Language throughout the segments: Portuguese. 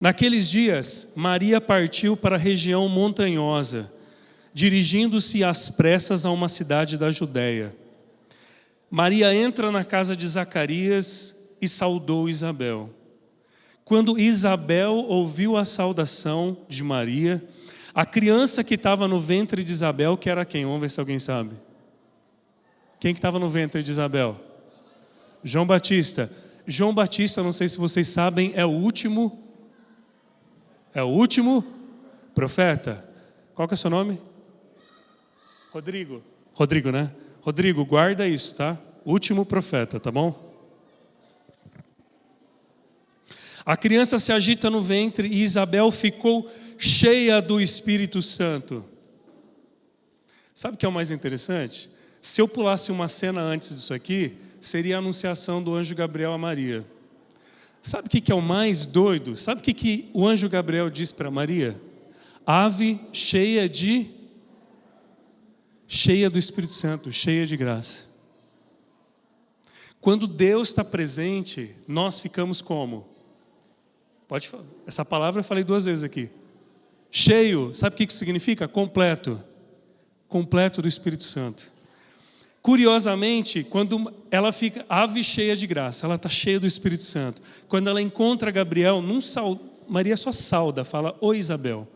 Naqueles dias, Maria partiu para a região montanhosa, dirigindo-se às pressas a uma cidade da Judéia. Maria entra na casa de Zacarias e saudou Isabel. Quando Isabel ouviu a saudação de Maria, a criança que estava no ventre de Isabel, que era quem? Vamos ver se alguém sabe. Quem que estava no ventre de Isabel? João Batista. João Batista, não sei se vocês sabem, é o último profeta. Qual que é o seu nome? Rodrigo. Rodrigo, né? Rodrigo, guarda isso, tá? Último profeta, tá bom? A criança se agita no ventre e Isabel ficou cheia do Espírito Santo. Sabe o que é o mais interessante? Se eu pulasse uma cena antes disso aqui, seria a anunciação do anjo Gabriel a Maria. Sabe o que é o mais doido? Sabe o que o anjo Gabriel diz para Maria? Ave cheia do Espírito Santo, cheia de graça. Quando Deus está presente, nós ficamos como? Pode falar. Essa palavra eu falei 2 vezes aqui. Cheio, sabe o que isso significa? Completo. Completo do Espírito Santo. Curiosamente, quando ela fica ave cheia de graça, ela está cheia do Espírito Santo. Quando ela encontra Gabriel, Maria só sauda, fala, oi Isabel.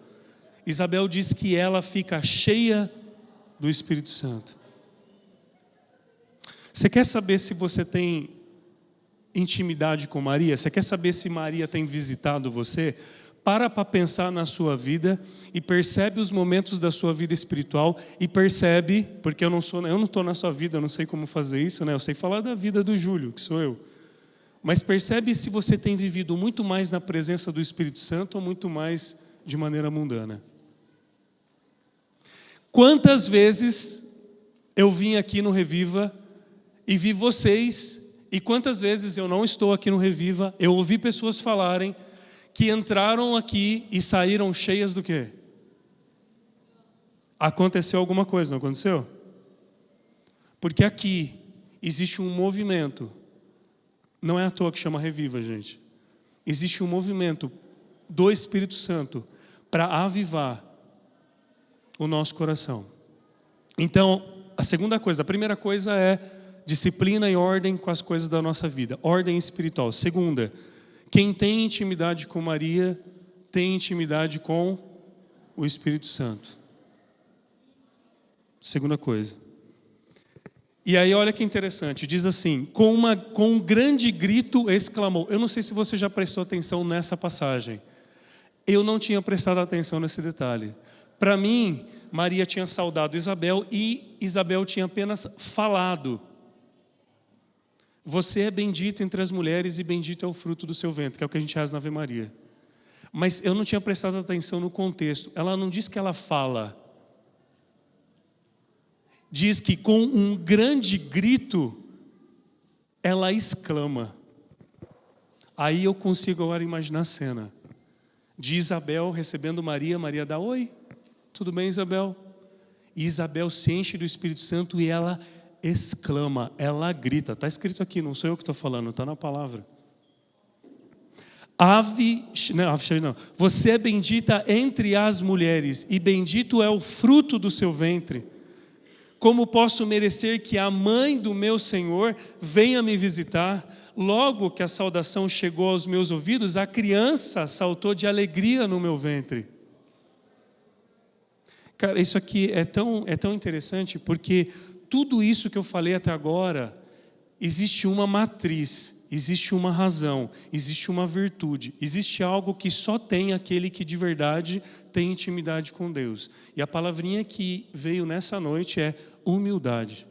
Isabel diz que ela fica cheia do Espírito Santo. Você quer saber se você tem intimidade com Maria? Você quer saber se Maria tem visitado você? Para pensar na sua vida e percebe os momentos da sua vida espiritual e percebe, porque eu não estou na sua vida, eu não sei como fazer isso, né? Eu sei falar da vida do Júlio, que sou eu. Mas percebe se você tem vivido muito mais na presença do Espírito Santo ou muito mais de maneira mundana. Quantas vezes eu vim aqui no Reviva e vi vocês, e quantas vezes eu não estou aqui no Reviva, eu ouvi pessoas falarem que entraram aqui e saíram cheias do quê? Aconteceu alguma coisa, não aconteceu? Porque aqui existe um movimento, não é à toa que chama Reviva, gente. Existe um movimento do Espírito Santo para avivar o nosso coração. Então, a primeira coisa é disciplina e ordem com as coisas da nossa vida, ordem espiritual. Segunda, quem tem intimidade com Maria, tem intimidade com o Espírito Santo. Segunda coisa. E aí olha que interessante, diz assim, com um grande grito exclamou. Eu não sei se você já prestou atenção nessa passagem. Eu não tinha prestado atenção nesse detalhe. Para mim, Maria tinha saudado Isabel e Isabel tinha apenas falado. Você é bendita entre as mulheres e bendito é o fruto do seu ventre, que é o que a gente reza na Ave Maria. Mas eu não tinha prestado atenção no contexto. Ela não diz que ela fala. Diz que com um grande grito, ela exclama. Aí eu consigo agora imaginar a cena. De Isabel recebendo Maria, Maria dá oi. Tudo bem, Isabel? E Isabel se enche do Espírito Santo e ela exclama, ela grita. Está escrito aqui, não sou eu que estou falando, está na palavra. Você é bendita entre as mulheres e bendito é o fruto do seu ventre. Como posso merecer que a mãe do meu Senhor venha me visitar? Logo que a saudação chegou aos meus ouvidos, a criança saltou de alegria no meu ventre. Cara, isso aqui é tão interessante porque tudo isso que eu falei até agora, existe uma matriz, existe uma razão, existe uma virtude, existe algo que só tem aquele que de verdade tem intimidade com Deus. E a palavrinha que veio nessa noite é humildade.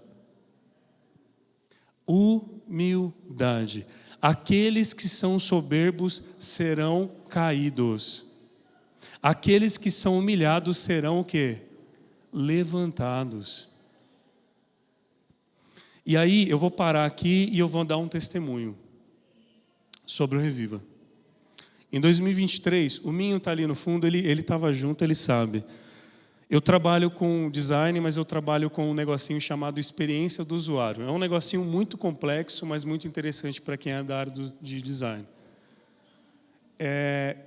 Humildade. Aqueles que são soberbos serão caídos. Aqueles que são humilhados serão o quê? Levantados. E aí eu vou parar aqui e eu vou dar um testemunho sobre o Reviva. Em 2023, o Minho está ali no fundo, ele estava junto, ele sabe. Eu trabalho com design, mas eu trabalho com um negocinho chamado experiência do usuário. É um negocinho muito complexo, mas muito interessante para quem é da área de design.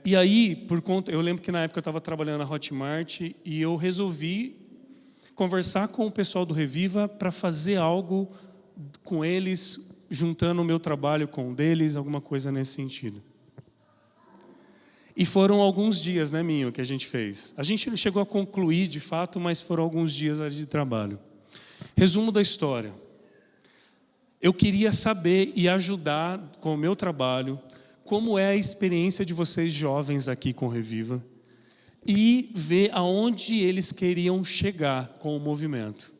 E aí, por conta, eu lembro que na época eu estava trabalhando na Hotmart e eu resolvi conversar com o pessoal do Reviva para fazer algo com eles, juntando o meu trabalho com o deles, alguma coisa nesse sentido. E foram alguns dias, né, Minho, que a gente fez. A gente não chegou a concluir de fato, mas foram alguns dias ali de trabalho. Resumo da história. Eu queria saber e ajudar com o meu trabalho como é a experiência de vocês jovens aqui com Reviva e ver aonde eles queriam chegar com o movimento.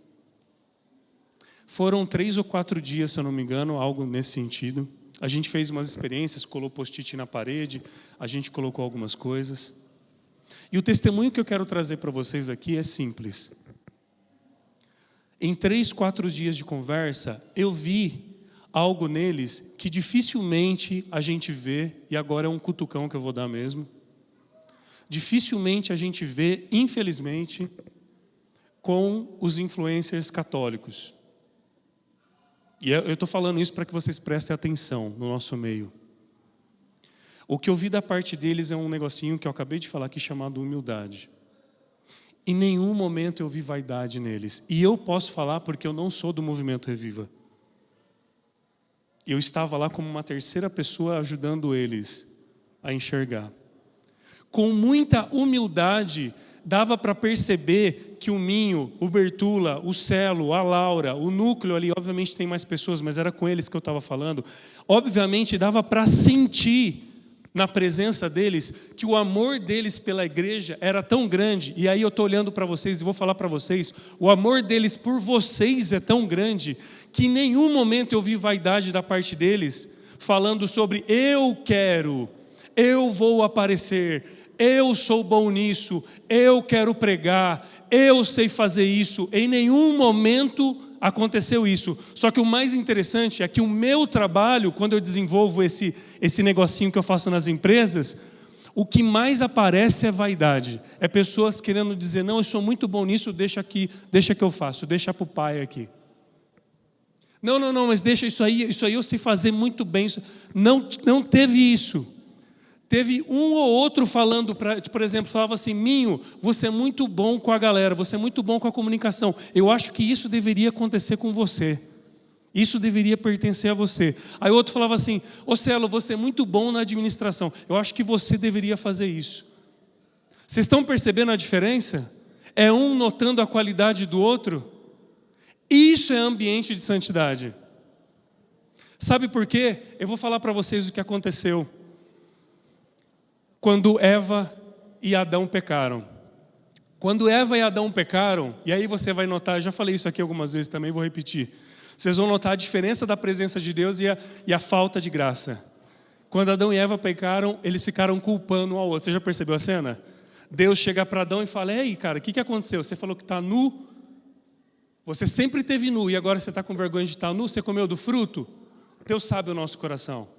Foram 3 ou 4 dias, se eu não me engano, algo nesse sentido. A gente fez umas experiências, colou post-it na parede, a gente colocou algumas coisas. E o testemunho que eu quero trazer para vocês aqui é simples. Em 3, 4 dias de conversa, eu vi algo neles que dificilmente a gente vê, e agora é um cutucão que eu vou dar mesmo, dificilmente a gente vê, infelizmente, com os influencers católicos. E eu estou falando isso para que vocês prestem atenção no nosso meio. O que eu vi da parte deles é um negocinho que eu acabei de falar aqui chamado humildade. Em nenhum momento eu vi vaidade neles. E eu posso falar porque eu não sou do movimento Reviva. Eu estava lá como uma terceira pessoa ajudando eles a enxergar. Com muita humildade, dava para perceber que o Minho, o Bertula, o Celo, a Laura, o núcleo ali, obviamente tem mais pessoas, mas era com eles que eu estava falando, obviamente dava para sentir na presença deles que o amor deles pela igreja era tão grande, e aí eu estou olhando para vocês e vou falar para vocês, o amor deles por vocês é tão grande, que em nenhum momento eu vi vaidade da parte deles, falando sobre eu quero, eu vou aparecer, eu sou bom nisso, eu quero pregar, eu sei fazer isso. Em nenhum momento aconteceu isso. Só que o mais interessante é que o meu trabalho, quando eu desenvolvo esse negocinho que eu faço nas empresas, o que mais aparece é vaidade. É pessoas querendo dizer, não, eu sou muito bom nisso, deixa aqui, deixa que eu faço, deixa para o pai aqui. Não, mas deixa isso aí eu sei fazer muito bem. Não teve isso. Teve um ou outro falando, por exemplo, falava assim, Minho, você é muito bom com a galera, você é muito bom com a comunicação. Eu acho que isso deveria acontecer com você. Isso deveria pertencer a você. Aí outro falava assim, ô Celo, você é muito bom na administração. Eu acho que você deveria fazer isso. Vocês estão percebendo a diferença? É um notando a qualidade do outro? Isso é ambiente de santidade. Sabe por quê? Eu vou falar para vocês o que aconteceu quando Eva e Adão pecaram. Quando Eva e Adão pecaram, e aí você vai notar, eu já falei isso aqui algumas vezes também, vou repetir. Vocês vão notar a diferença da presença de Deus e a falta de graça. Quando Adão e Eva pecaram, eles ficaram culpando um ao outro. Você já percebeu a cena? Deus chega para Adão e fala, ei cara, o que aconteceu? Você falou que está nu, você sempre esteve nu e agora você está com vergonha de estar nu, você comeu do fruto? Deus sabe o nosso coração.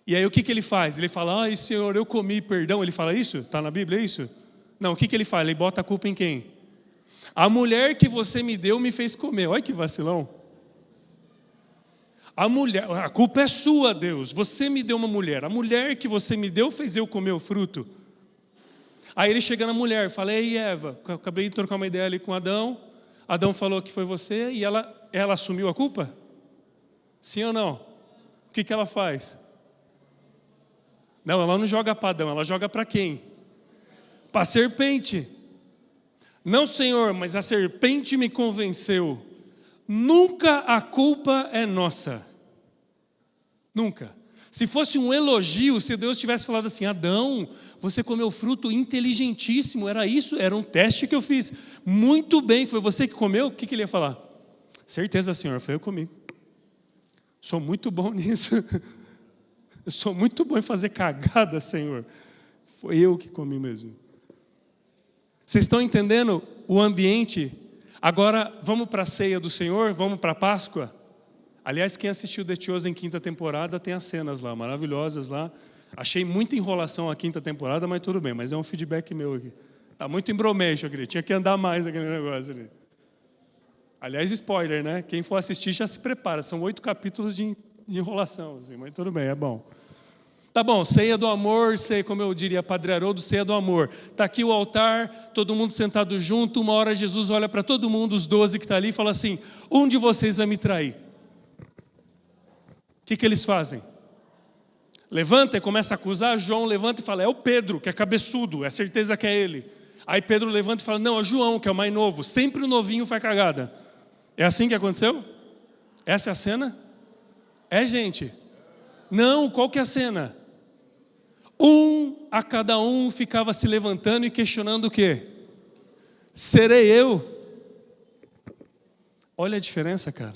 E aí o que ele faz? Ele fala, ai Senhor, eu comi, perdão. Ele fala isso? Está na Bíblia, é isso? Não, o que ele faz? Ele bota a culpa em quem? A mulher que você me deu me fez comer. Olha que vacilão. A culpa é sua, Deus. Você me deu uma mulher. A mulher que você me deu fez eu comer o fruto. Aí ele chega na mulher, fala, ei Eva, acabei de trocar uma ideia ali com Adão. Adão falou que foi você e ela assumiu a culpa? Sim ou não? O que ela faz? Não, ela não joga para Adão, ela joga para quem? Para a serpente. Não, Senhor, mas a serpente me convenceu. Nunca a culpa é nossa. Nunca. Se fosse um elogio, se Deus tivesse falado assim, Adão, você comeu fruto inteligentíssimo, era isso, era um teste que eu fiz. Muito bem, foi você que comeu? O que ele ia falar? Certeza, Senhor, foi eu que comi. Sou muito bom nisso. Eu sou muito bom em fazer cagada, Senhor. Foi eu que comi mesmo. Vocês estão entendendo o ambiente? Agora, vamos para a ceia do Senhor? Vamos para a Páscoa? Aliás, quem assistiu The Chosen quinta temporada tem as cenas lá, maravilhosas lá. Achei muita enrolação a quinta temporada, mas tudo bem. Mas é um feedback meu aqui. Está muito embromation, querido. Tinha que andar mais aquele negócio ali. Aliás, spoiler, né? Quem for assistir já se prepara. São 8 capítulos de enrolação, assim, mas tudo bem, é bom. Tá bom, ceia do amor, ceia, como eu diria, Padre Haroldo, ceia do amor. Está aqui o altar, todo mundo sentado junto. Uma hora Jesus olha para todo mundo, os 12 que estão ali, e fala assim: um de vocês vai me trair. O que eles fazem? Levanta e começa a acusar. João levanta e fala: é o Pedro, que é cabeçudo, é certeza que é ele. Aí Pedro levanta e fala: não, é João, que é o mais novo. Sempre o novinho faz cagada. É assim que aconteceu? Essa é a cena? É, gente? Não, qual que é a cena? A cada um ficava se levantando e questionando o quê? Serei eu? Olha a diferença, cara.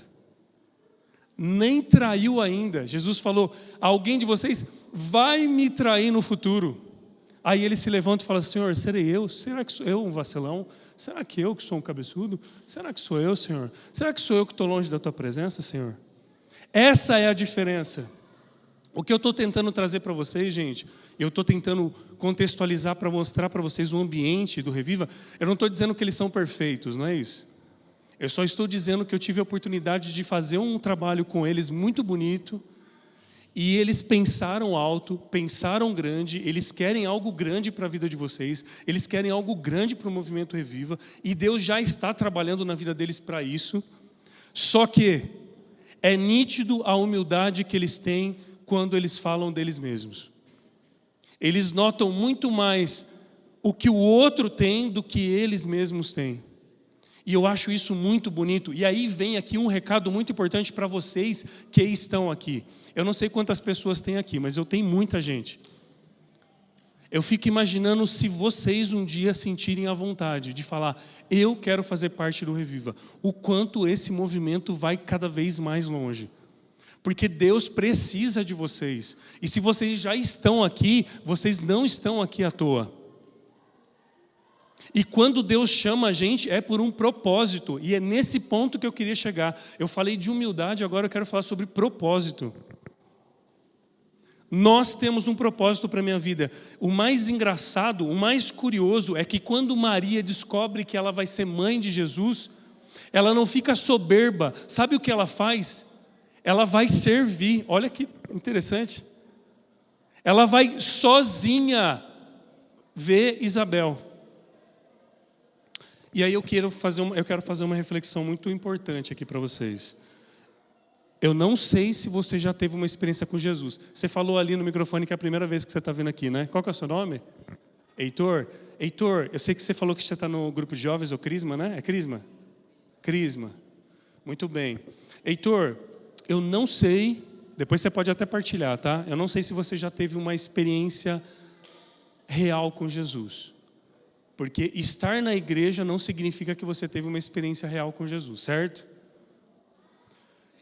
Nem traiu ainda. Jesus falou: alguém de vocês vai me trair no futuro. Aí ele se levanta e fala: Senhor, serei eu? Será que sou eu um vacilão? Será que eu que sou um cabeçudo? Será que sou eu, Senhor? Será que sou eu que estou longe da tua presença, Senhor? Essa é a diferença. O que eu estou tentando trazer para vocês, gente, eu estou tentando contextualizar para mostrar para vocês o ambiente do Reviva. Eu não estou dizendo que eles são perfeitos, não é isso. Eu só estou dizendo que eu tive a oportunidade de fazer um trabalho com eles muito bonito, e eles pensaram alto, pensaram grande, eles querem algo grande para a vida de vocês, eles querem algo grande para o Movimento Reviva, e Deus já está trabalhando na vida deles para isso. Só que é nítido a humildade que eles têm quando eles falam deles mesmos. Eles notam muito mais o que o outro tem do que eles mesmos têm. E eu acho isso muito bonito. E aí vem aqui um recado muito importante para vocês que estão aqui. Eu não sei quantas pessoas tem aqui, mas eu tenho muita gente. Eu fico imaginando se vocês um dia sentirem a vontade de falar: eu quero fazer parte do Reviva. O quanto esse movimento vai cada vez mais longe. Porque Deus precisa de vocês. E se vocês já estão aqui, vocês não estão aqui à toa. E quando Deus chama a gente, é por um propósito. E é nesse ponto que eu queria chegar. Eu falei de humildade, agora eu quero falar sobre propósito. Nós temos um propósito para a minha vida. O mais engraçado, o mais curioso é que quando Maria descobre que ela vai ser mãe de Jesus, ela não fica soberba. Sabe o que ela faz? Ela vai servir. Olha que interessante. Ela vai sozinha ver Isabel. E aí eu quero fazer uma reflexão muito importante aqui para vocês. Eu não sei se você já teve uma experiência com Jesus. Você falou ali no microfone que é a primeira vez que você está vindo aqui, né? Qual que é o seu nome? Heitor? Heitor, eu sei que você falou que você está no grupo de jovens, ou Crisma, né? É Crisma? Crisma. Muito bem. Heitor, eu não sei, depois você pode até partilhar, tá? Eu não sei se você já teve uma experiência real com Jesus. Porque estar na igreja não significa que você teve uma experiência real com Jesus, certo?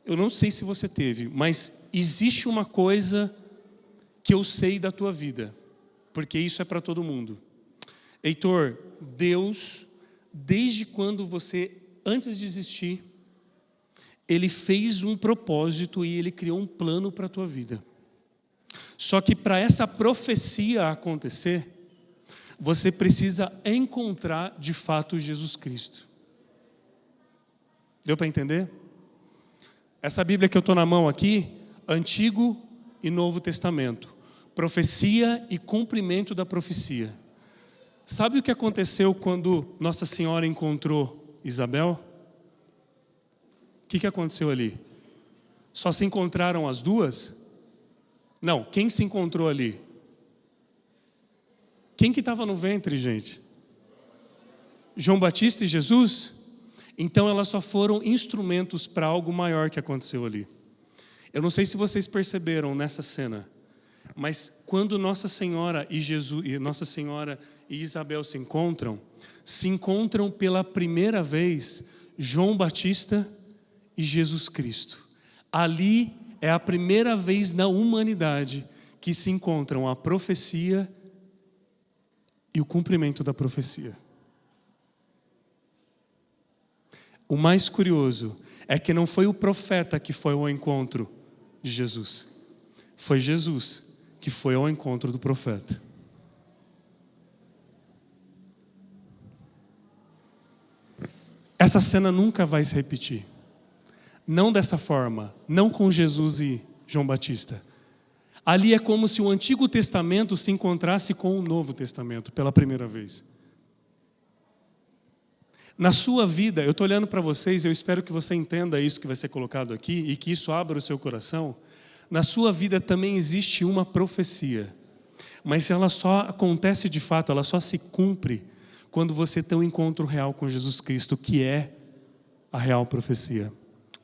Eu não sei se você teve, mas existe uma coisa que eu sei da tua vida, porque isso é para todo mundo. Heitor, Deus, desde quando você, antes de existir, Ele fez um propósito e Ele criou um plano para a tua vida. Só que para essa profecia acontecer, você precisa encontrar de fato Jesus Cristo. Deu para entender? Essa Bíblia que eu estou na mão aqui, Antigo e Novo Testamento, profecia e cumprimento da profecia. Sabe o que aconteceu quando Nossa Senhora encontrou Isabel? O que aconteceu ali? Só se encontraram as duas? Não, quem se encontrou ali? Quem que estava no ventre, gente? João Batista e Jesus? Então elas só foram instrumentos para algo maior que aconteceu ali. Eu não sei se vocês perceberam nessa cena, mas quando Nossa Senhora e Isabel se encontram pela primeira vez João Batista e Jesus Cristo. Ali é a primeira vez na humanidade que se encontram a profecia e o cumprimento da profecia. O mais curioso é que não foi o profeta que foi ao encontro de Jesus. Foi Jesus que foi ao encontro do profeta. Essa cena nunca vai se repetir. Não dessa forma, não com Jesus e João Batista. Ali é como se o Antigo Testamento se encontrasse com o Novo Testamento pela primeira vez. Na sua vida, eu estou olhando para vocês, eu espero que você entenda isso que vai ser colocado aqui e que isso abra o seu coração. Na sua vida também existe uma profecia, mas ela só acontece de fato, ela só se cumpre quando você tem um encontro real com Jesus Cristo, que é a real profecia,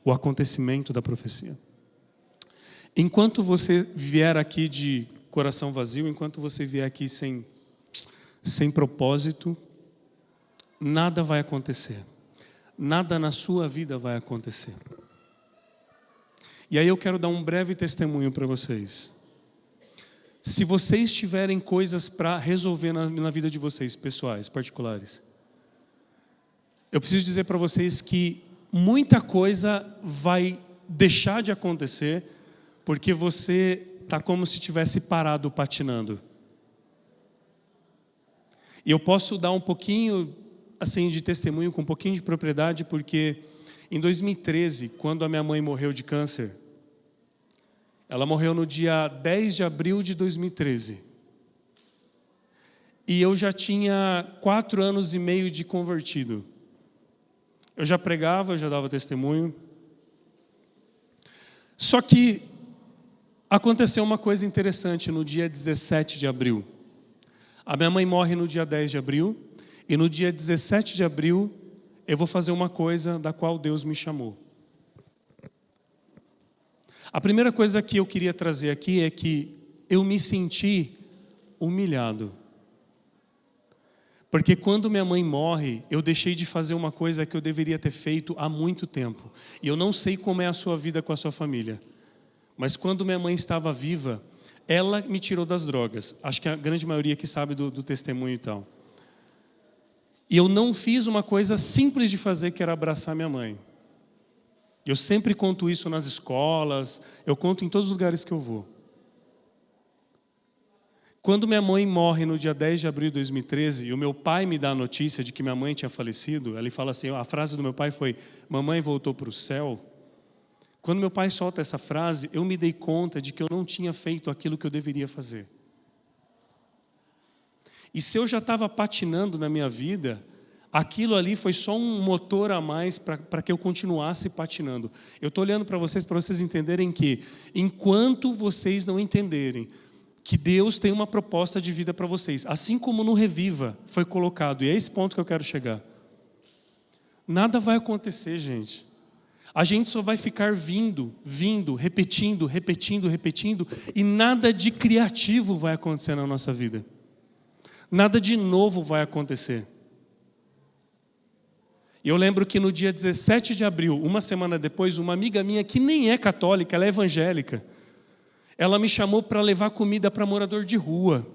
o acontecimento da profecia. Enquanto você vier aqui de coração vazio, enquanto você vier aqui sem propósito, nada vai acontecer. Nada na sua vida vai acontecer. E aí eu quero dar um breve testemunho para vocês. Se vocês tiverem coisas para resolver na vida de vocês, pessoais, particulares, eu preciso dizer para vocês que muita coisa vai deixar de acontecer porque você está como se tivesse parado patinando. E eu posso dar um pouquinho assim de testemunho, com um pouquinho de propriedade, porque em 2013, quando a minha mãe morreu de câncer, ela morreu no dia 10 de abril de 2013. E eu já tinha 4 anos e meio de convertido. Eu já pregava, eu já dava testemunho. Só que aconteceu uma coisa interessante no dia 17 de abril. A minha mãe morre no dia 10 de abril. E no dia 17 de abril, eu vou fazer uma coisa da qual Deus me chamou. A primeira coisa que eu queria trazer aqui é que eu me senti humilhado. Porque quando minha mãe morre, eu deixei de fazer uma coisa que eu deveria ter feito há muito tempo. E eu não sei como é a sua vida com a sua família. Mas quando minha mãe estava viva, ela me tirou das drogas. Acho que a grande maioria que sabe do testemunho e tal. E eu não fiz uma coisa simples de fazer, que era abraçar minha mãe. Eu sempre conto isso nas escolas, eu conto em todos os lugares que eu vou. Quando minha mãe morre no dia 10 de abril de 2013, e o meu pai me dá a notícia de que minha mãe tinha falecido, ele fala assim, a frase do meu pai foi, mamãe voltou para o céu. Quando meu pai solta essa frase, eu me dei conta de que eu não tinha feito aquilo que eu deveria fazer. E se eu já estava patinando na minha vida, aquilo ali foi só um motor a mais para que eu continuasse patinando. Eu estou olhando para vocês entenderem que, enquanto vocês não entenderem que Deus tem uma proposta de vida para vocês, assim como no Reviva foi colocado, e é esse ponto que eu quero chegar, nada vai acontecer, gente. A gente só vai ficar vindo, repetindo, e nada de criativo vai acontecer na nossa vida. Nada de novo vai acontecer. E eu lembro que no dia 17 de abril, uma semana depois, uma amiga minha que nem é católica, ela é evangélica, ela me chamou para levar comida para morador de rua.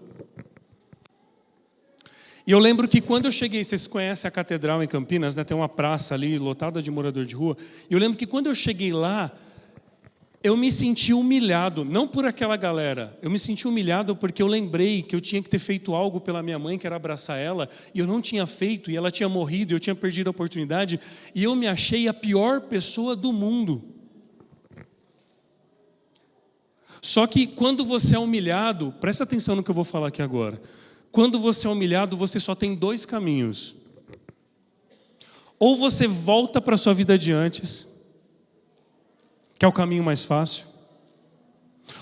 E eu lembro que quando eu cheguei, vocês conhecem a catedral em Campinas, né? Tem uma praça ali lotada de morador de rua. E eu lembro que quando eu cheguei lá, eu me senti humilhado, não por aquela galera, eu me senti humilhado porque eu lembrei que eu tinha que ter feito algo pela minha mãe, que era abraçar ela, e eu não tinha feito, e ela tinha morrido, e eu tinha perdido a oportunidade, e eu me achei a pior pessoa do mundo. Só que quando você é humilhado, presta atenção no que eu vou falar aqui agora, quando você é humilhado, você só tem 2 caminhos. Ou você volta para a sua vida de antes, que é o caminho mais fácil.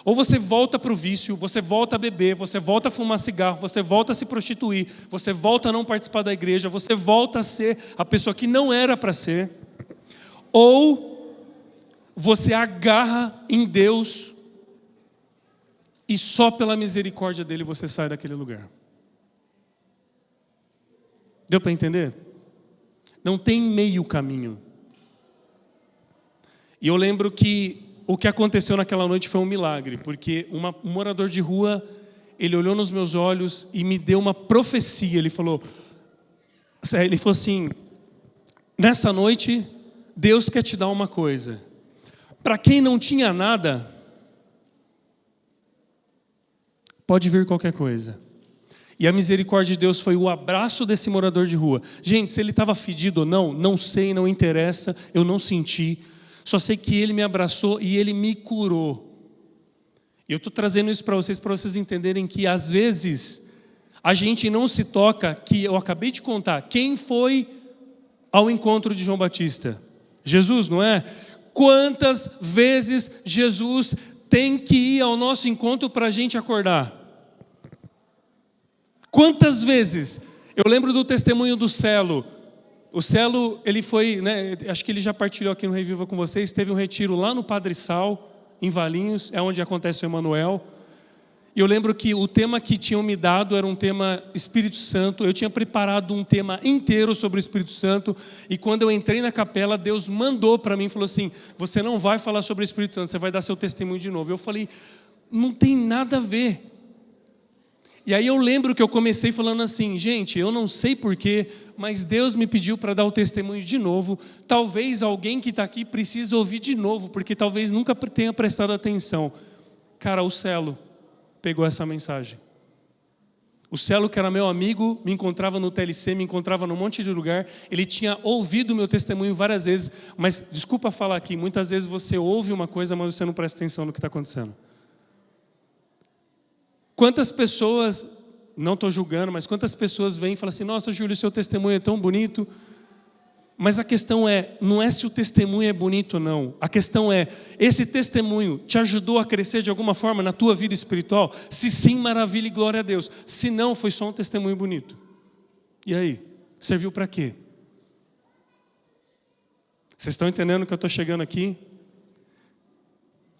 Ou você volta para o vício, você volta a beber, você volta a fumar cigarro, você volta a se prostituir, você volta a não participar da igreja, você volta a ser a pessoa que não era para ser. Ou você agarra em Deus e só pela misericórdia dele você sai daquele lugar. Deu para entender? Não tem meio caminho. E eu lembro que o que aconteceu naquela noite foi um milagre, porque um morador de rua, ele olhou nos meus olhos e me deu uma profecia. Ele falou assim, nessa noite, Deus quer te dar uma coisa. Para quem não tinha nada, pode vir qualquer coisa. E a misericórdia de Deus foi o abraço desse morador de rua. Gente, se ele estava fedido ou não, não sei, não interessa, eu não senti. Só sei que ele me abraçou e ele me curou. E eu estou trazendo isso para vocês entenderem que às vezes a gente não se toca, que eu acabei de contar, quem foi ao encontro de João Batista? Jesus, não é? Quantas vezes Jesus tem que ir ao nosso encontro para a gente acordar? Quantas vezes? Eu lembro do testemunho do Celo. O Celo, ele foi, né, acho que ele já partilhou aqui no Reviva com vocês, teve um retiro lá no Padre Sal, em Valinhos, é onde acontece o Emanuel. E eu lembro que o tema que tinham me dado era um tema Espírito Santo. Eu tinha preparado um tema inteiro sobre o Espírito Santo. E quando eu entrei na capela, Deus mandou para mim e falou assim: você não vai falar sobre o Espírito Santo, você vai dar seu testemunho de novo. Eu falei, não tem nada a ver. E aí eu lembro que eu comecei falando assim: gente, eu não sei porquê, mas Deus me pediu para dar o testemunho de novo. Talvez alguém que está aqui precise ouvir de novo, porque talvez nunca tenha prestado atenção. Cara, o Celo pegou essa mensagem. O Celo, que era meu amigo, me encontrava no TLC, me encontrava num monte de lugar. Ele tinha ouvido o meu testemunho várias vezes, mas desculpa falar aqui, muitas vezes você ouve uma coisa, mas você não presta atenção no que está acontecendo. Quantas pessoas, não estou julgando, mas quantas pessoas vêm e falam assim: nossa, Júlio, seu testemunho é tão bonito. Mas a questão não é se o testemunho é bonito ou não. A questão é, esse testemunho te ajudou a crescer de alguma forma na tua vida espiritual? Se sim, maravilha e glória a Deus. Se não, foi só um testemunho bonito. E aí? Serviu para quê? Vocês estão entendendo que eu estou chegando aqui?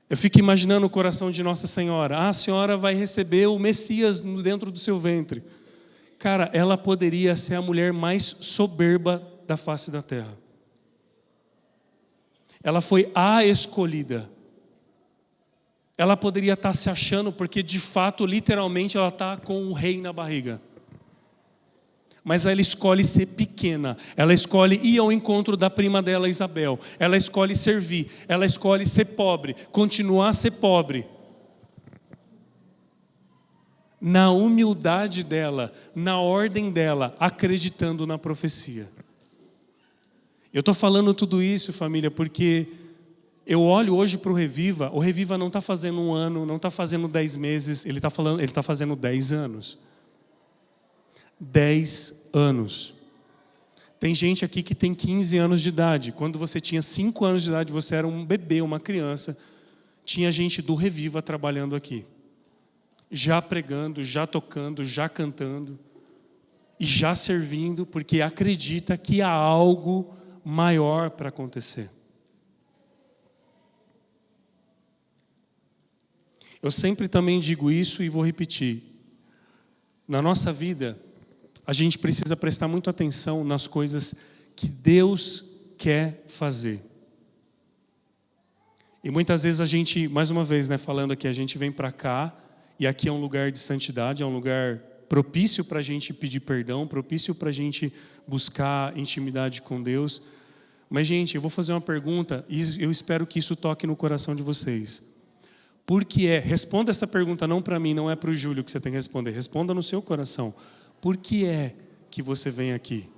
Eu fico imaginando o coração de Nossa Senhora. A senhora vai receber o Messias dentro do seu ventre. Cara, ela poderia ser a mulher mais soberba da face da terra. Ela foi a escolhida. Ela poderia estar se achando, porque de fato, literalmente, ela está com o rei na barriga. Mas ela escolhe ser pequena, ela escolhe ir ao encontro da prima dela, Isabel, ela escolhe servir, ela escolhe ser pobre, continuar a ser pobre. Na humildade dela, na ordem dela, acreditando na profecia. Eu estou falando tudo isso, família, porque eu olho hoje para o Reviva não está fazendo 1 ano, não está fazendo 10 meses, ele está fazendo 10 anos. 10 anos. Tem gente aqui que tem 15 anos de idade. Quando você tinha 5 anos de idade, você era um bebê, uma criança. Tinha gente do Reviva trabalhando aqui. Já pregando, já tocando, já cantando. E já servindo, porque acredita que há algo maior para acontecer. Eu sempre também digo isso e vou repetir. Na nossa vida, a gente precisa prestar muita atenção nas coisas que Deus quer fazer. E muitas vezes a gente, mais uma vez, né, falando aqui, a gente vem para cá, e aqui é um lugar de santidade, é um lugar propício para a gente pedir perdão, propício para a gente buscar intimidade com Deus. Mas, gente, eu vou fazer uma pergunta, e eu espero que isso toque no coração de vocês. Por que responda essa pergunta não para mim, não é para o Júlio que você tem que responder, responda no seu coração. Por que é que você vem aqui?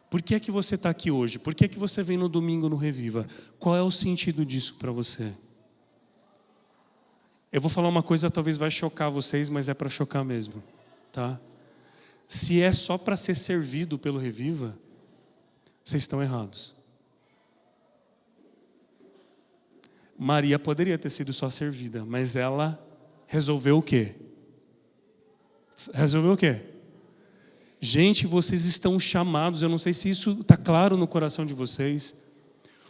Por que é que você está aqui hoje? Por que é que você vem no domingo no Reviva? Qual é o sentido disso para você? Eu vou falar uma coisa, talvez vai chocar vocês, mas é para chocar mesmo, tá? Se é só para ser servido pelo Reviva, vocês estão errados. Maria poderia ter sido só servida, mas ela resolveu o quê? Resolveu o quê? Gente, vocês estão chamados, eu não sei se isso está claro no coração de vocês.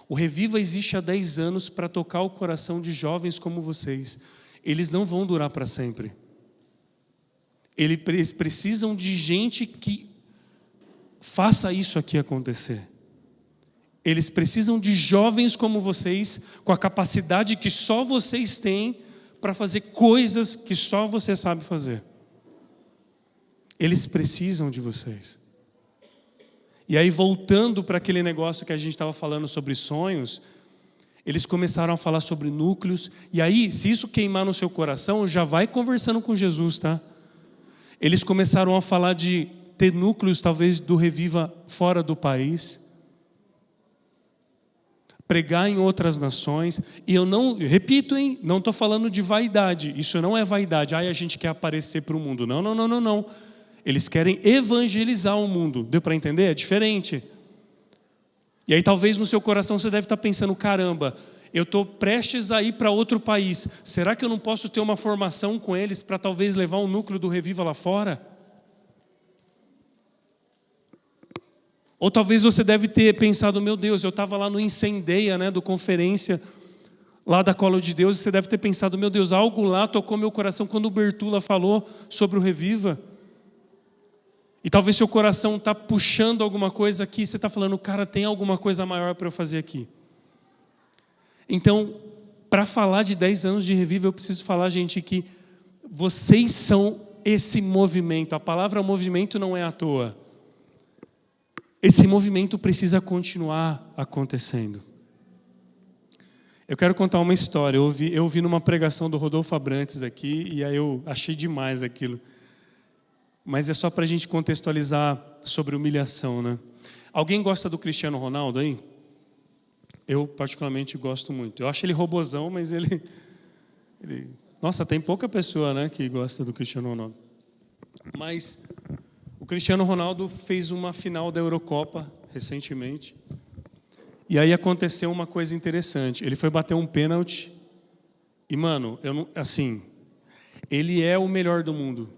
O Reviva existe há 10 anos para tocar o coração de jovens como vocês. Eles não vão durar para sempre. Eles precisam de gente que faça isso aqui acontecer. Eles precisam de jovens como vocês, com a capacidade que só vocês têm para fazer coisas que só você sabe fazer. Eles precisam de vocês. E aí, voltando para aquele negócio que a gente estava falando sobre sonhos, eles começaram a falar sobre núcleos. E aí, se isso queimar no seu coração, já vai conversando com Jesus, tá? Eles começaram a falar de ter núcleos, talvez, do Reviva fora do país. pregar em outras nações. E eu não, repito, hein, não estou falando de vaidade. Isso não é vaidade. A gente quer aparecer para o mundo. Não, não, não, não, não. Eles querem evangelizar o mundo. Deu para entender? É diferente. E aí talvez no seu coração você deve estar pensando, caramba, eu estou prestes a ir para outro país. Será que eu não posso ter uma formação com eles para talvez levar um núcleo do Reviva lá fora? Ou talvez você deve ter pensado, meu Deus, eu estava lá no Incendeia, né, do conferência, lá da Colo de Deus, e você deve ter pensado, meu Deus, algo lá tocou meu coração quando o Bertula falou sobre o Reviva. E talvez seu coração está puxando alguma coisa aqui, você está falando, cara, tem alguma coisa maior para eu fazer aqui. Então, para falar de 10 anos de Reviva, eu preciso falar, gente, que vocês são esse movimento. A palavra movimento não é à toa. Esse movimento precisa continuar acontecendo. Eu quero contar uma história. Eu ouvi numa pregação do Rodolfo Abrantes aqui, e aí eu achei demais aquilo. Mas é só para a gente contextualizar sobre humilhação, né? Alguém gosta do Cristiano Ronaldo aí? Eu particularmente gosto muito. Eu acho ele robozão, mas ele... Nossa, tem pouca pessoa, né, que gosta do Cristiano Ronaldo. Mas o Cristiano Ronaldo fez uma final da Eurocopa recentemente. E aí aconteceu uma coisa interessante. Ele foi bater um pênalti. E, mano, ele é o melhor do mundo.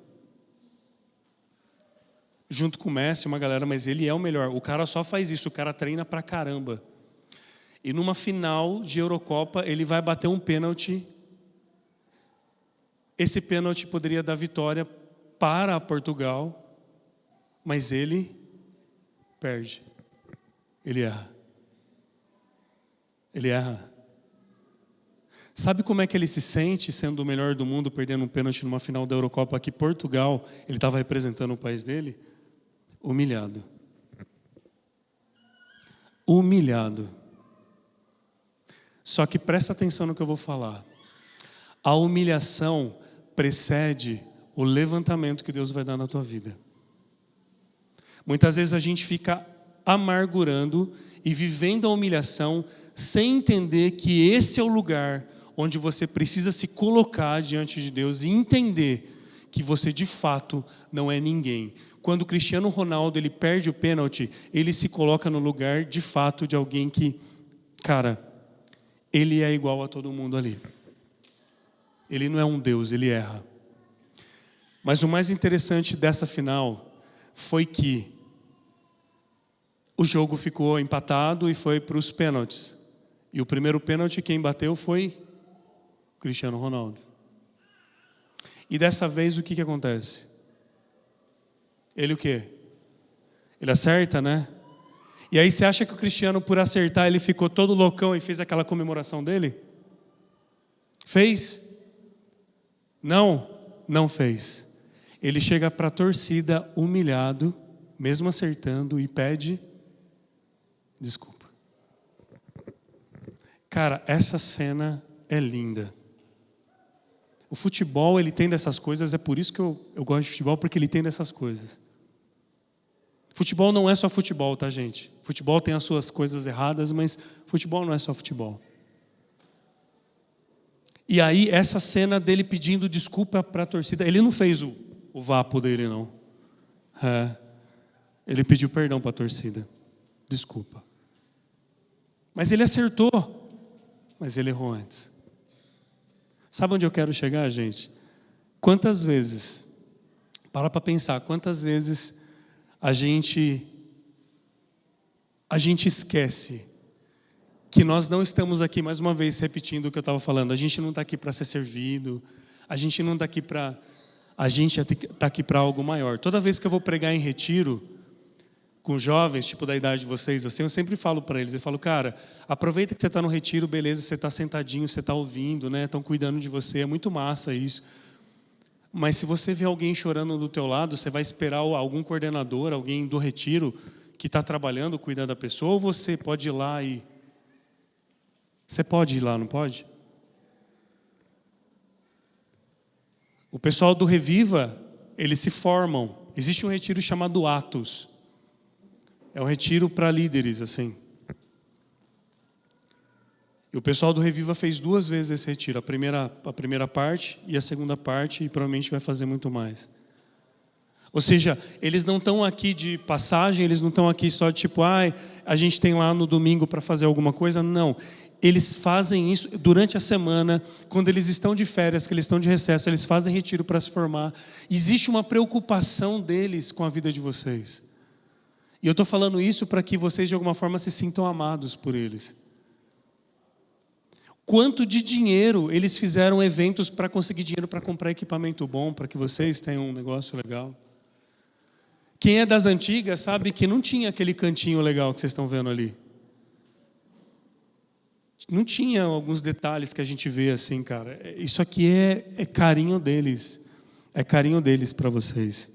Junto com o Messi, uma galera, mas ele é o melhor. O cara só faz isso, o cara treina pra caramba. E numa final de Eurocopa, ele vai bater um pênalti. Esse pênalti poderia dar vitória para Portugal, mas ele perde. Ele erra. Ele erra. Sabe como é que ele se sente sendo o melhor do mundo, perdendo um pênalti numa final da Eurocopa que Portugal, ele estava representando o país dele? Humilhado. Humilhado. Só que presta atenção no que eu vou falar. A humilhação precede o levantamento que Deus vai dar na tua vida. Muitas vezes a gente fica amargurando e vivendo a humilhação sem entender que esse é o lugar onde você precisa se colocar diante de Deus e entender que você de fato não é ninguém. Quando o Cristiano Ronaldo ele perde o pênalti, ele se coloca no lugar de fato de alguém que, cara, ele é igual a todo mundo ali. Ele não é um Deus, ele erra. Mas o mais interessante dessa final foi que o jogo ficou empatado e foi para os pênaltis. E o primeiro pênalti quem bateu foi Cristiano Ronaldo. E dessa vez o que acontece? Ele o quê? Ele acerta, né? E aí você acha que o Cristiano, por acertar, ele ficou todo loucão e fez aquela comemoração dele? Fez? Não, não fez. Ele chega para a torcida humilhado, mesmo acertando, e pede desculpa. Cara, essa cena é linda. O futebol, ele tem dessas coisas, é por isso que eu gosto de futebol, porque ele tem dessas coisas. Futebol não é só futebol, tá, gente? Futebol tem as suas coisas erradas, mas futebol não é só futebol. E aí, essa cena dele pedindo desculpa para a torcida, ele não fez o vapo dele, não. Ele pediu perdão para a torcida. Desculpa. Mas ele acertou, mas ele errou antes. Sabe onde eu quero chegar, gente? Quantas vezes, para pensar, quantas vezes a gente esquece que nós não estamos aqui, mais uma vez, repetindo o que eu estava falando, a gente não está aqui para ser servido, a gente não está aqui para... A gente está aqui para algo maior. Toda vez que eu vou pregar em retiro, com jovens, tipo da idade de vocês, assim, eu sempre falo para eles, eu falo, cara, aproveita que você está no retiro, beleza, você está sentadinho, você está ouvindo, né? Estão cuidando de você, é muito massa isso. Mas se você vê alguém chorando do teu lado, você vai esperar algum coordenador, alguém do retiro que está trabalhando, cuidando da pessoa, ou você pode ir lá e... Você pode ir lá, não pode? O pessoal do Reviva, eles se formam. Existe um retiro chamado Atos. É um retiro para líderes, assim. E o pessoal do Reviva fez 2 vezes esse retiro, a primeira parte e a segunda parte, e provavelmente vai fazer muito mais. Ou seja, eles não estão aqui de passagem, eles não estão aqui só de tipo, a gente tem lá no domingo para fazer alguma coisa. Não, eles fazem isso durante a semana, quando eles estão de férias, que eles estão de recesso, eles fazem retiro para se formar. Existe uma preocupação deles com a vida de vocês. E eu estou falando isso para que vocês de alguma forma se sintam amados por eles. Quanto de dinheiro eles fizeram eventos para conseguir dinheiro para comprar equipamento bom, para que vocês tenham um negócio legal. Quem é das antigas sabe que não tinha aquele cantinho legal que vocês estão vendo ali. Não tinha alguns detalhes que a gente vê assim, cara. Isso aqui é carinho deles. É carinho deles para vocês.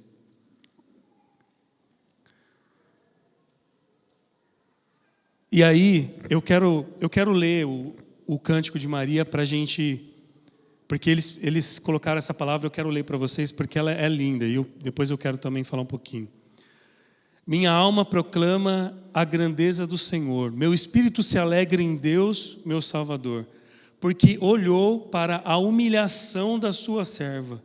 E aí, eu quero ler o Cântico de Maria para a gente... Porque eles colocaram essa palavra, eu quero ler para vocês, porque ela é linda. E depois eu quero também falar um pouquinho. Minha alma proclama a grandeza do Senhor. Meu espírito se alegra em Deus, meu Salvador, porque olhou para a humilhação da sua serva.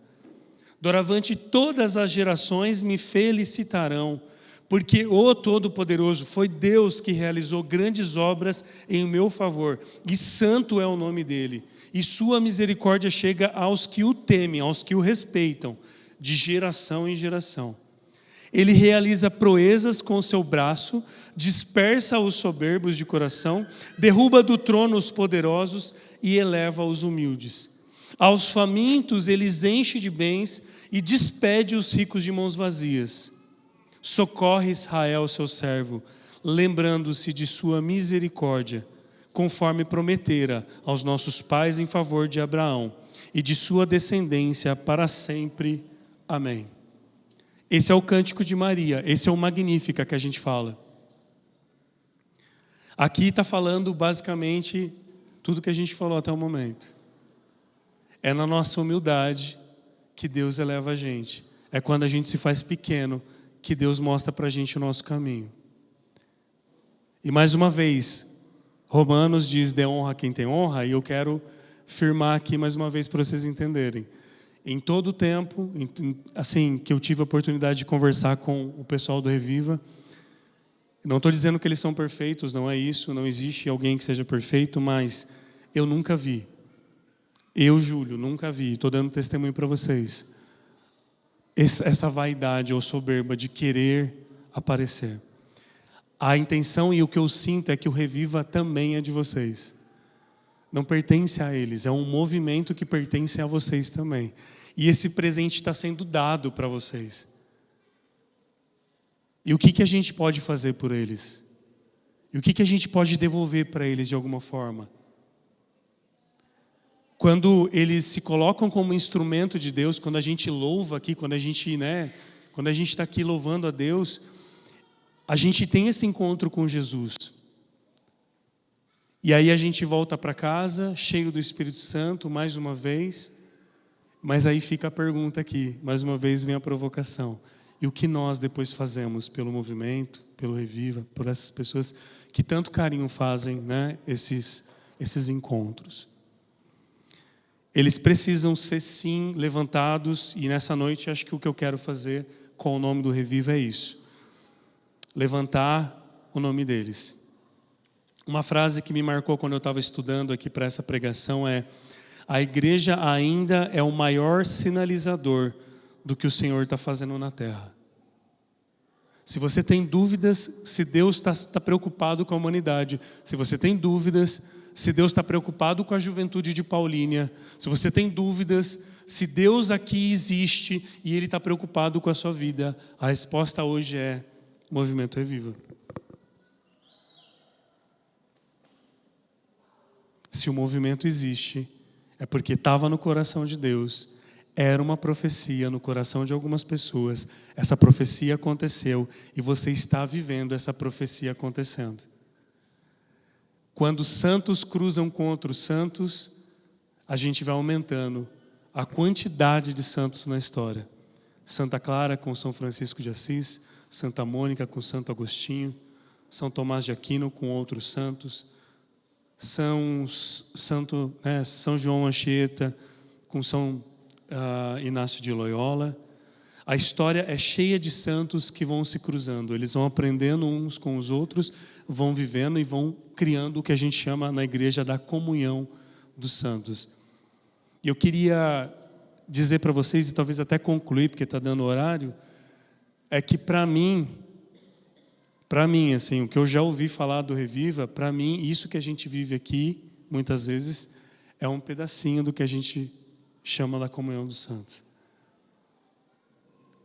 Doravante todas as gerações me felicitarão, porque o Todo-Poderoso foi Deus que realizou grandes obras em meu favor, e santo é o nome dele. E sua misericórdia chega aos que o temem, aos que o respeitam, de geração em geração. Ele realiza proezas com o seu braço, dispersa os soberbos de coração, derruba do trono os poderosos e eleva os humildes. Aos famintos eles enche de bens e despede os ricos de mãos vazias. Socorre Israel, seu servo, lembrando-se de sua misericórdia, conforme prometera aos nossos pais em favor de Abraão e de sua descendência para sempre. Amém. Esse é o Cântico de Maria, esse é o Magnífica que a gente fala. Aqui está falando basicamente tudo que a gente falou até o momento. É na nossa humildade que Deus eleva a gente. É quando a gente se faz pequeno que Deus mostra para a gente o nosso caminho. E mais uma vez, Romanos diz, dê honra a quem tem honra, e eu quero firmar aqui mais uma vez para vocês entenderem. Em todo o tempo, assim, que eu tive a oportunidade de conversar com o pessoal do Reviva, não estou dizendo que eles são perfeitos, não é isso, não existe alguém que seja perfeito, mas eu nunca vi. Eu, Júlio, nunca vi, estou dando testemunho para vocês. Essa vaidade ou soberba de querer aparecer. A intenção e o que eu sinto é que o Reviva também é de vocês. Não pertence a eles, é um movimento que pertence a vocês também. E esse presente está sendo dado para vocês. E o que a gente pode fazer por eles? E o que a gente pode devolver para eles de alguma forma? Quando eles se colocam como instrumento de Deus, quando a gente louva aqui, quando a gente está aqui louvando a Deus, a gente tem esse encontro com Jesus. E aí a gente volta para casa, cheio do Espírito Santo, mais uma vez. Mas aí fica a pergunta aqui, mais uma vez vem a provocação. E o que nós depois fazemos pelo movimento, pelo Reviva, por essas pessoas que tanto carinho fazem, né, esses encontros? Eles precisam ser sim levantados, e nessa noite acho que o que eu quero fazer com o nome do Reviva é isso. Levantar o nome deles. Uma frase que me marcou quando eu estava estudando aqui para essa pregação é: a igreja ainda é o maior sinalizador do que o Senhor está fazendo na terra. Se você tem dúvidas se Deus está preocupado com a humanidade, se você tem dúvidas se Deus está preocupado com a juventude de Paulínia, se você tem dúvidas se Deus aqui existe e Ele está preocupado com a sua vida, a resposta hoje é: Movimento Reviva. Se o movimento existe, é porque estava no coração de Deus, era uma profecia no coração de algumas pessoas, essa profecia aconteceu e você está vivendo essa profecia acontecendo. Quando santos cruzam com outros santos, a gente vai aumentando a quantidade de santos na história. Santa Clara com São Francisco de Assis, Santa Mônica com Santo Agostinho, São Tomás de Aquino com outros santos, São João Anchieta, com São Inácio de Loyola. A história é cheia de santos que vão se cruzando. Eles vão aprendendo uns com os outros, vão vivendo e vão criando o que a gente chama na igreja da comunhão dos santos. E eu queria dizer para vocês, e talvez até concluir, porque está dando horário, é que para mim, assim, o que eu já ouvi falar do Reviva, para mim, isso que a gente vive aqui, muitas vezes, é um pedacinho do que a gente chama da comunhão dos santos.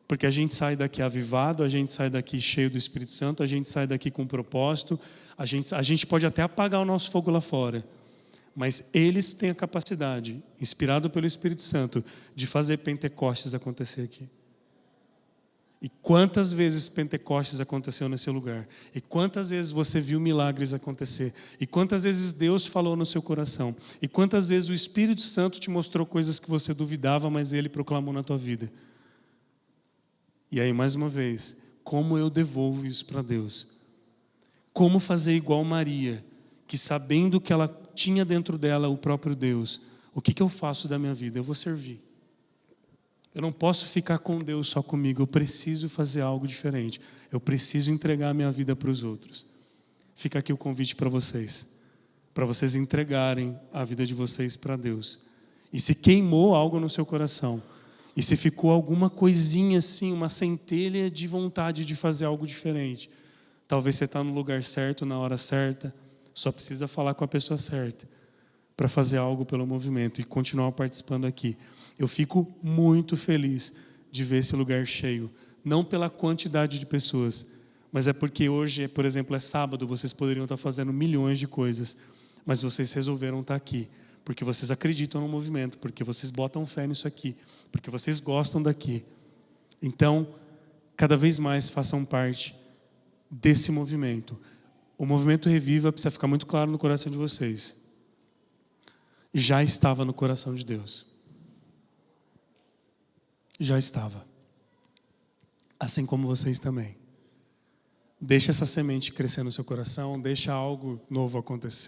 Porque a gente sai daqui avivado, a gente sai daqui cheio do Espírito Santo, a gente sai daqui com propósito, a gente pode até apagar o nosso fogo lá fora, mas eles têm a capacidade, inspirado pelo Espírito Santo, de fazer Pentecostes acontecer aqui. E quantas vezes Pentecostes aconteceu nesse lugar? E quantas vezes você viu milagres acontecer? E quantas vezes Deus falou no seu coração? E quantas vezes o Espírito Santo te mostrou coisas que você duvidava, mas Ele proclamou na tua vida? E aí, mais uma vez, como eu devolvo isso para Deus? Como fazer igual Maria, que sabendo que ela tinha dentro dela o próprio Deus, o que eu faço da minha vida? Eu vou servir. Eu não posso ficar com Deus só comigo, eu preciso fazer algo diferente. Eu preciso entregar a minha vida para os outros. Fica aqui o convite para vocês entregarem a vida de vocês para Deus. E se queimou algo no seu coração, e se ficou alguma coisinha assim, uma centelha de vontade de fazer algo diferente, talvez você está no lugar certo, na hora certa, só precisa falar com a pessoa certa para fazer algo pelo movimento e continuar participando aqui. Eu fico muito feliz de ver esse lugar cheio, não pela quantidade de pessoas, mas é porque hoje, por exemplo, é sábado, vocês poderiam estar fazendo milhões de coisas, mas vocês resolveram estar aqui, porque vocês acreditam no movimento, porque vocês botam fé nisso aqui, porque vocês gostam daqui. Então, cada vez mais façam parte desse movimento. O movimento Reviva precisa ficar muito claro no coração de vocês. Já estava no coração de Deus. Já estava. Assim como vocês também. Deixa essa semente crescer no seu coração, deixa algo novo acontecer.